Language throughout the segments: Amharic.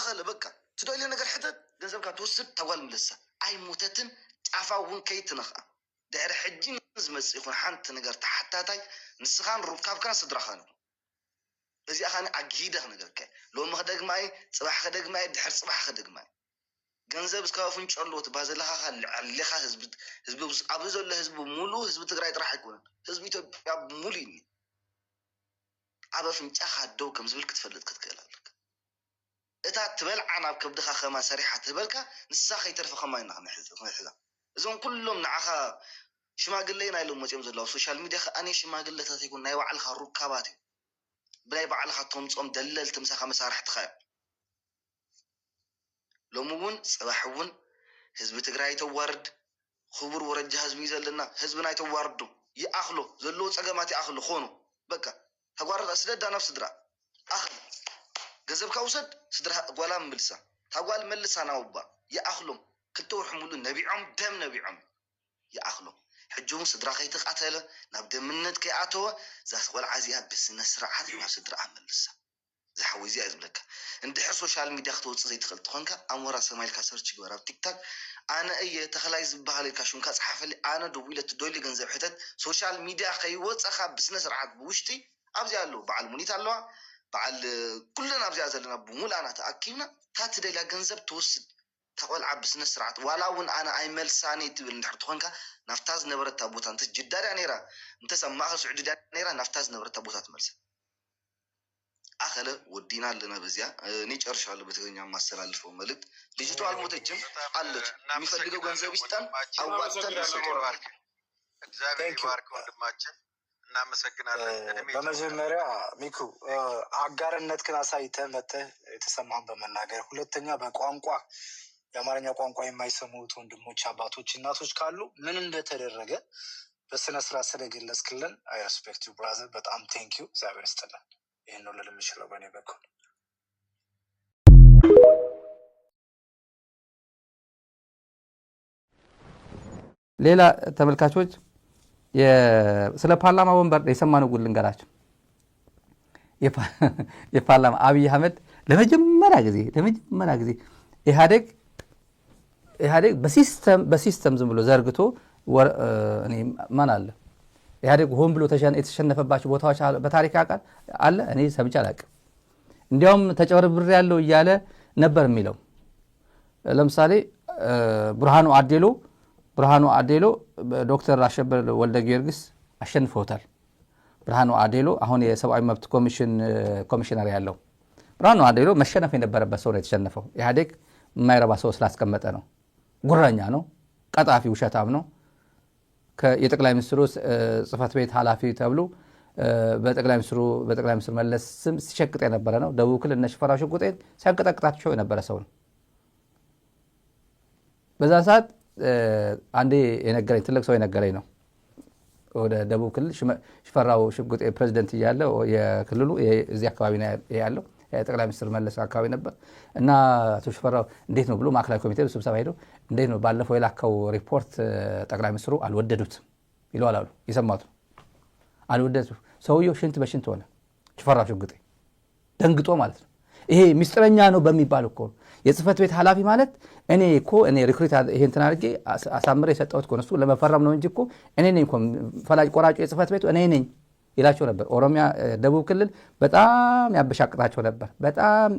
أخلا بكا تدوي لنا قال حتى جنزب كاتوسد تقول ملسا أي موتتن تعفاون كيت نخا داير حجين زمس يكون حنت نجار تحت تاي نسخان ركاب كان صدرخانو إذا أخاني أجيده نجار كه لو ما خدق معي صباح خدق معي دحر صباح خدق معي جنزب سكافون شلو تبازلها اللي خا حزب أبوز ولا حزب مولو حزب تقرأ راح يكون حزب يا موليني أبا فهمت أخذ كم زبل كتفلت كتكلالك إذا تبلع أنا بكبدخ خما سريحة تبلك نساخ يترف خما ينخ حذا إذا كلهم نعخا شما قل لي نايلو ما تيمز الله سوشيال ميديا أنا شما قل لي تيكون نايو على الركابات بلاي بعلى خطهم دلل تمسخ مسارح تخيل لو مون صباحون حزب تقرأ يتوارد خبر ورجه حزب يزلنا حزبنا يتواردو يأخلو زلو صقمات يأخلو خونو بكا تقارد أسدد نفس درا أخل جذب كوسد صدرها قلام ملسا تقال ملسا نوبا يأخلو كنتو حمولو نبيعهم دم نبيعهم يأخلو حجوم صدرا خيتق قتله نبدا منت كيعتو زاس ولا عزيها بس نسرعات مع صدرا ملسا زحوي زي ازبلك انت حر سوشيال ميديا خطوط زي تخلط خونك امورا سمايل كسرتش غراب تيك توك انا اي تخلاي زبحالي كاشون كصحف لي انا دويله تدولي غنزب حتت سوشيال ميديا خيوصخا بسنه سرعات بوشتي ابزي الله بعل منيت الله بعل كلنا ابزي زلنا بمول انا تاكينا تاتدلا غنزب توسد تقول عبسنا سرعات ولا ون انا اي ملساني تبل نحط خونك نفتاز نبرت تابوت انت جدار نيرا انت سماخ سعودي نيرا نفتاز نبرت تابوتات ملس أخلا ودينا لنا بزيا نيج أرشال بتغني عم مسألة الفو ملك ديجيتال المتجم علت ميفلقوا جنزة بيستان أو وقتان بسيطة እግዚአብሔር ይባርክ ወንድማችን እናመሰግናለን በመጀመሪያ ሚኩ አጋርነትክን አሳይተህ መተህ የተሰማህን በመናገር ሁለተኛ በቋንቋ የአማርኛ ቋንቋ የማይሰሙት ወንድሞች አባቶች እናቶች ካሉ ምን እንደተደረገ በስነ ስርዓት ስለገለጽክልን አይ ሪስፔክት ዩ ብራዘር በጣም ቴንክ ዩ እግዚአብሔር ይስጥልን ይሄን ነው ለምንችለው በእኔ በኩል ሌላ ተመልካቾች ስለ ፓርላማ ወንበር የሰማነው ጉድ ልንገራችሁ የፓርላማ አብይ አህመድ ለመጀመሪያ ጊዜ ኢህአዴግ በሲስተም ዝም ብሎ ዘርግቶ እኔ ማን አለ ኢህአዴግ ሆን ብሎ የተሸነፈባቸው ቦታዎች በታሪክ አለ እኔ ሰምቼ አላውቅም እንዲያውም ተጨበርብር ያለው እያለ ነበር የሚለው ለምሳሌ ብርሃኑ አዴሎ ዶክተር አሸበር ወልደ ጊዮርጊስ አሸንፈውታል ብርሃኑ አዴሎ አሁን የሰብአዊ መብት ኮሚሽነር ያለው ብርሃኑ አዴሎ መሸነፍ የነበረበት ሰው ነው የተሸነፈው ኢህአዴግ የማይረባ ሰው ስላስቀመጠ ነው ጉረኛ ነው ቀጣፊ ውሸታም ነው የጠቅላይ ሚኒስትሩ ጽፈት ቤት ኃላፊ ተብሎ በጠቅላይ ሚኒስትር መለስ ስም ሲሸቅጥ የነበረ ነው ደቡብ ክልል እነ ሽፈራው ሽጉጤን ሲያንቀጠቅጣቸው የነበረ ሰው ነው በዛ ሰዓት አንዴ የነገረኝ ትልቅ ሰው የነገረኝ ነው ወደ ደቡብ ክልል ሽፈራው ሽጉጤ ፕሬዝዳንት ያለው የክልሉ እዚህ አካባቢ ነው ያለው የጠቅላይ ሚኒስትር መለስ አካባቢ ነበር እና አቶ ሽፈራው እንዴት ነው ብሎ ማዕከላዊ ኮሚቴው ስብሰባ ሄዶ እንዴት ነው ባለፈው የላከው ሪፖርት ጠቅላይ ሚኒስትሩ አልወደዱትም ይሏል አሉ ይሰማቱ አልወደዱት ሰውየው ሽንት በሽንት ሆነ ሽፈራው ሽጉጤ ደንግጦ ማለት ነው ይሄ ሚስጥረኛ ነው በሚባል እኮ የጽፈት ቤት ኃላፊ ማለት እኔ ሪክሩት ይሄን ተናርጌ አሳምሬ የሰጠሁት ኮንሱ ለመፈረም ነው እንጂ እኮ እኔ ነኝ እኮ ፈላጭ ቆራጭ የጽፈት ቤቱ እኔ ነኝ ይላቸው ነበር ኦሮሚያ ደቡብ ክልል በጣም ያበሻቅጣቸው ነበር በጣም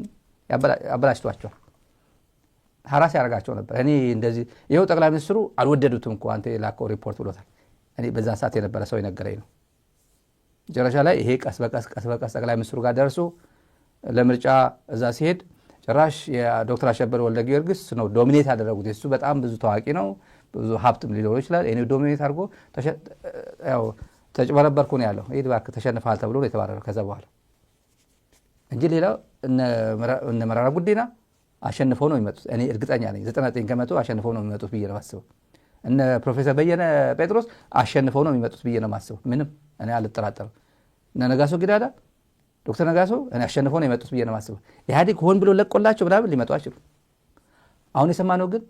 ያበላሽቷቸው ሐራስ ያረጋቸው ነበር እኔ እንደዚህ ይሄው ጠቅላይ ሚኒስትሩ አልወደዱትም እኮ አንተ የላከው ሪፖርት ብሎታል እኔ በዛ ሰዓት የነበረ ሰው የነገረኝ ነው ጀራሻ ላይ ይሄ ቀስ በቀስ ጠቅላይ ሚኒስትሩ ጋር ደርሶ ለምርጫ እዛ ሲሄድ ጭራሽ የዶክተር አሸበር ወልደ ጊዮርጊስ ነው ዶሚኔት ያደረጉት እሱ በጣም ብዙ ታዋቂ ነው ብዙ ሀብትም ሊኖር ይችላል እኔ ዶሚኔት አድርጎ ያው ተጨበረበርኩ ነው ያለው ይሄ ባክ ተሸንፋል ተብሎ ነው የተባረረው ከዛ በኋላ እንጂ ሌላው እነ መራራ ጉዲና አሸንፈው ነው የሚመጡት እኔ እርግጠኛ ነኝ 99% አሸንፈው ነው የሚመጡት ብዬ ነው ማስበው እነ ፕሮፌሰር በየነ ጴጥሮስ አሸንፈው ነው የሚመጡት ብዬ ነው ማስበው ምንም እኔ አልጠራጠርም እነ ነጋሶ ጊዳዳ ዶክተር ነጋሶ እኔ አሸንፈው ነው የመጡት ብዬ ነው ማስበው ኢህአዴግ ሆን ብሎ ለቆላቸው ምናምን ሊመጡ አይችሉም አሁን የሰማነው ግን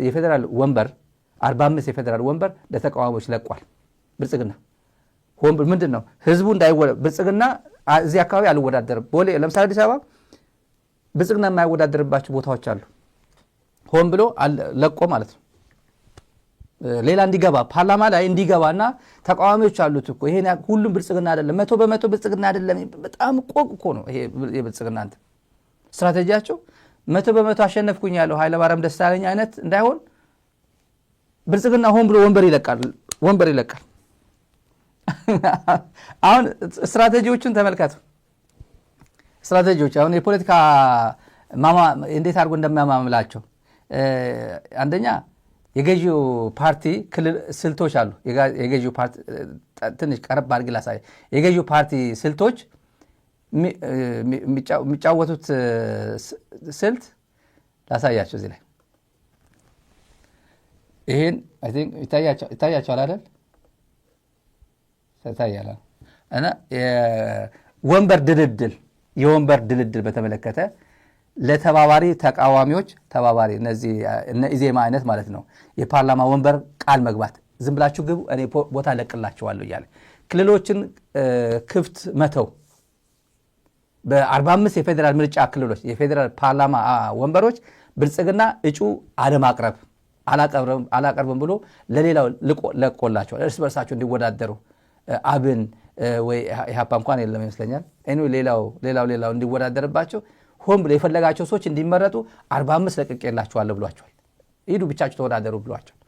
የፌደራል ወንበር 45 የፌደራል ወንበር ለተቃዋሚዎች ለቋል ብልጽግና ሆን ምንድነው ህዝቡ እንዳይወደ ብልጽግና እዚህ አካባቢ አልወዳደርም ቦሌ ለምሳሌ አዲስ አበባ ብልጽግና የማይወዳደርባቸው ቦታዎች አሉ። ሆን ብሎ ለቆ ማለት ነው። ሌላ እንዲገባ ፓርላማ ላይ እንዲገባና ተቃዋሚዎች አሉት እኮ ይሄን ሁሉም ብልጽግና አይደለም 100% ብልጽግና አይደለም። በጣም ቆቅ እኮ ነው ይሄ የብልጽግና እንትን ስትራቴጂያቸው 100% አሸነፍኩኝ ያለው ኃይለማርያም ደሳለኝ አይነት እንዳይሆን ብልጽግና ሆን ብሎ ወንበር ይለቃል። አሁን ስትራቴጂዎችን ተመልከቱ። ስትራቴጂዎች አሁን የፖለቲካ እንዴት አድርጎ እንደሚያማምላቸው አንደኛ የገዢው ፓርቲ ክልል ስልቶች አሉ። የገዢው ፓርቲ ትንሽ ቀረብ አድርጌ ላሳይ። የገዢው ፓርቲ ስልቶች የሚጫወቱት ስልት ላሳያቸው እዚህ ላይ ይሄን አይ ቲንክ ይታያቸዋል አይደል? ይታያል። እና የወንበር ድልድል በተመለከተ ለተባባሪ ተቃዋሚዎች ተባባሪ እነዚህ እነ ኢዜማ አይነት ማለት ነው የፓርላማ ወንበር ቃል መግባት ዝም ብላችሁ ግቡ እኔ ቦታ ለቅላችኋለሁ እያለ ክልሎችን ክፍት መተው በ45 የፌዴራል ምርጫ ክልሎች የፌዴራል ፓርላማ ወንበሮች ብልጽግና እጩ አላቀርብም ብሎ ለሌላው ለቆላቸዋል። እርስ በርሳቸው እንዲወዳደሩ አብን ወይ ኢህአፓ እንኳን የለም ይመስለኛል ሌላው እንዲወዳደርባቸው ሆን ብሎ የፈለጋቸው ሰዎች እንዲመረጡ 45 ለቅቄላቸዋለሁ ብሏቸዋል። ሂዱ ብቻችሁ ተወዳደሩ ብሏቸዋል።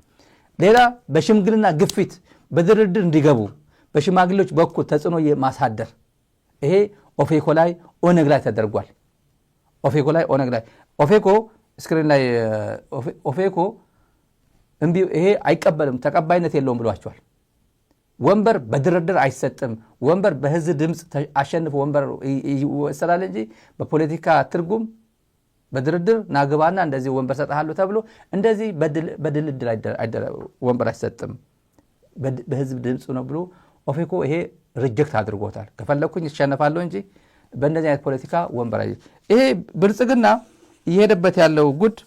ሌላ በሽምግልና ግፊት በድርድር እንዲገቡ በሽማግሌዎች በኩል ተጽዕኖ ማሳደር ይሄ ኦፌኮ ላይ ኦነግ ላይ ተደርጓል። ኦፌኮ ስክሪን ላይ ኦፌኮ ይሄ አይቀበልም ተቀባይነት የለውም ብሏቸዋል። ወንበር በድርድር አይሰጥም። ወንበር በህዝብ ድምፅ አሸንፎ ወንበር ይወሰዳል እንጂ በፖለቲካ ትርጉም በድርድር ናግባና እንደዚህ ወንበር ሰጣሃሉ ተብሎ እንደዚህ በድልድል ወንበር አይሰጥም። በህዝብ ድምፅ ነው ብሎ ኦፌኮ ይሄ ሪጀክት አድርጎታል። ከፈለኩኝ ይሸነፋለሁ እንጂ በእንደዚህ አይነት ፖለቲካ ወንበር ይሄ ብልጽግና እየሄደበት ያለው ጉድ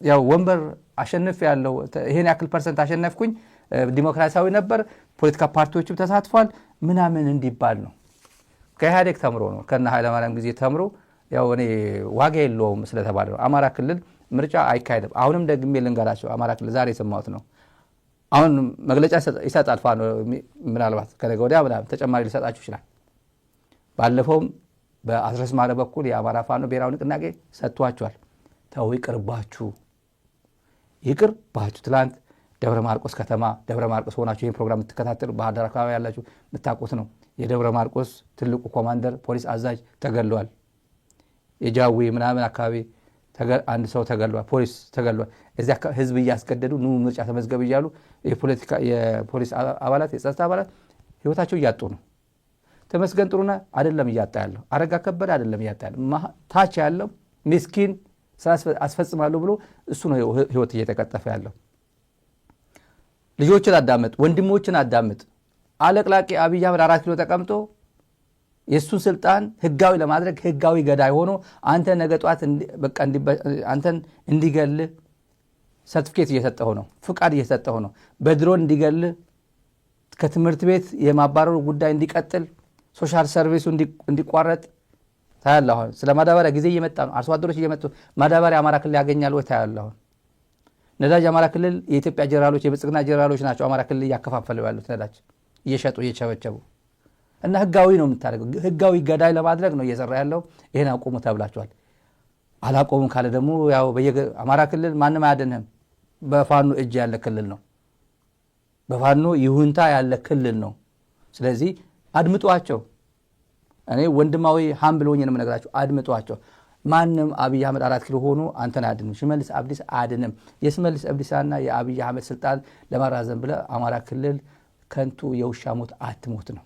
ያው ወንበር አሸንፍ ያለው ይሄን ያክል ፐርሰንት አሸነፍኩኝ ዲሞክራሲያዊ ነበር ፖለቲካ ፓርቲዎችም ተሳትፏል ምናምን እንዲባል ነው። ከኢህአዴግ ተምሮ ነው ከነ ኃይለማርያም ጊዜ ተምሮ ያው እኔ ዋጋ የለውም ስለተባለ ነው። አማራ ክልል ምርጫ አይካሄድም። አሁንም ደግሜ ልንገራቸው አማራ ክልል ዛሬ የሰማሁት ነው። አሁን መግለጫ ይሰጣል ፋኖ ምናልባት ከነገ ወዲያ ምናምን ተጨማሪ ሊሰጣችሁ ይችላል። ባለፈውም በአስረስ ማረ በኩል የአማራ ፋኖ ብሔራዊ ንቅናቄ ሰጥቷቸዋል። ተው ይቅርባችሁ ትላንት ደብረ ማርቆስ ከተማ ደብረ ማርቆስ ሆናችሁ ይህን ፕሮግራም የምትከታተሉ ባህር ዳር አካባቢ ያላችሁ የምታውቁት ነው። የደብረ ማርቆስ ትልቁ ኮማንደር ፖሊስ አዛዥ ተገሏል። የጃዊ ምናምን አካባቢ አንድ ሰው ተገሏል። ፖሊስ ተገሏል። እዚያ ህዝብ እያስገደዱ ኑ ምርጫ ተመዝገብ እያሉ የፖሊስ አባላት የጸጥታ አባላት ህይወታቸው እያጡ ነው። ተመስገን ጥሩነህ አይደለም እያጣ ያለው አረጋ ከበደ አይደለም እያጣ ያለው ታች ያለው ምስኪን አስፈጽማለሁ ብሎ እሱ ነው ህይወት እየተቀጠፈ ያለው። ልጆችን አዳምጥ፣ ወንድሞችን አዳምጥ። አለቅላቂ አብይ አህመድ 4 ኪሎ ተቀምጦ የሱን ስልጣን ህጋዊ ለማድረግ ህጋዊ ገዳይ ሆኖ አንተ ነገ ጧት በቃ አንተን እንዲገል ሰርቲፊኬት እየሰጠው ነው፣ ፍቃድ እየሰጠው ነው። በድሮን እንዲገል ከትምህርት ቤት የማባረሩ ጉዳይ እንዲቀጥል ሶሻል ሰርቪሱ እንዲቋረጥ ታያለህ። አሁን ስለ ማዳበሪያ ጊዜ እየመጣ ነው። አርሶ አደሮች እየመጡ ማዳበሪያ አማራ ክልል ያገኛል ወይ ታያለህ። አሁን ነዳጅ አማራ ክልል የኢትዮጵያ ጀነራሎች የብልጽግና ጀነራሎች ናቸው አማራ ክልል እያከፋፈሉ ያሉት ነዳጅ እየሸጡ እየቸበቸቡ እና ህጋዊ ነው የምታደርገው። ህጋዊ ገዳይ ለማድረግ ነው እየሰራ ያለው። ይሄን አቆሙ ተብላችኋል። አላቆሙም ካለ ደግሞ ያው አማራ ክልል ማንም አያድንህም። በፋኖ እጅ ያለ ክልል ነው። በፋኖ ይሁንታ ያለ ክልል ነው። ስለዚህ አድምጧቸው። እኔ ወንድማዊ ሃም ብሎኝ ነው የምነግራቸው። አድምጧቸው። ማንም አብይ አህመድ 4 ኪሎ ሆኖ አንተን አያድንም። ሽመልስ አብዲስ አያድንም። የሽመልስ አብዲሳና የአብይ አህመድ ስልጣን ለማራዘም ብለ አማራ ክልል ከንቱ የውሻ ሞት አትሞት ነው።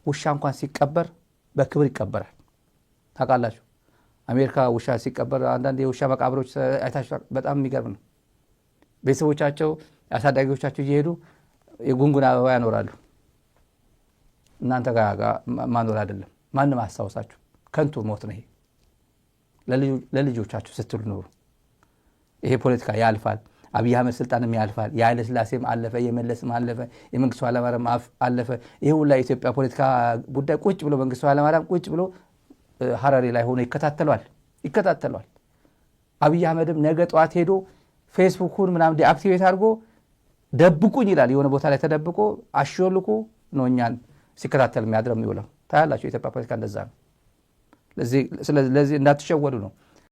ውሻ እንኳን ሲቀበር በክብር ይቀበራል። ታውቃላችሁ አሜሪካ ውሻ ሲቀበር አንዳንድ የውሻ መቃብሮች አይታችሁ በጣም የሚገርም ነው። ቤተሰቦቻቸው አሳዳጊዎቻቸው እየሄዱ የጉንጉን አበባ ያኖራሉ። እናንተ ጋር ማኖር አይደለም። ማንም አያስታውሳችሁ። ከንቱ ሞት ነው ይሄ። ለልጆቻችሁ ስትሉ ኖሩ። ይሄ ፖለቲካ ያልፋል። አብይ አህመድ ስልጣንም ያልፋል። የኃይለ ሥላሴም አለፈ፣ የመለስም አለፈ፣ የመንግስቱ ኃይለማርያም አለፈ። ይሄ ሁላ የኢትዮጵያ ፖለቲካ ጉዳይ ቁጭ ብሎ መንግስቱ ኃይለማርያም ቁጭ ብሎ ሀረሪ ላይ ሆኖ ይከታተሏል። አብይ አህመድም ነገ ጠዋት ሄዶ ፌስቡኩን ምናምን ዲአክቲቬት አድርጎ ደብቁኝ ይላል። የሆነ ቦታ ላይ ተደብቆ አሾልኮ ነው እኛን ሲከታተል የሚያድረው የሚውለው። ታያላችሁ። የኢትዮጵያ ፖለቲካ እንደዛ ነው። ለዚህ እንዳትሸወዱ ነው።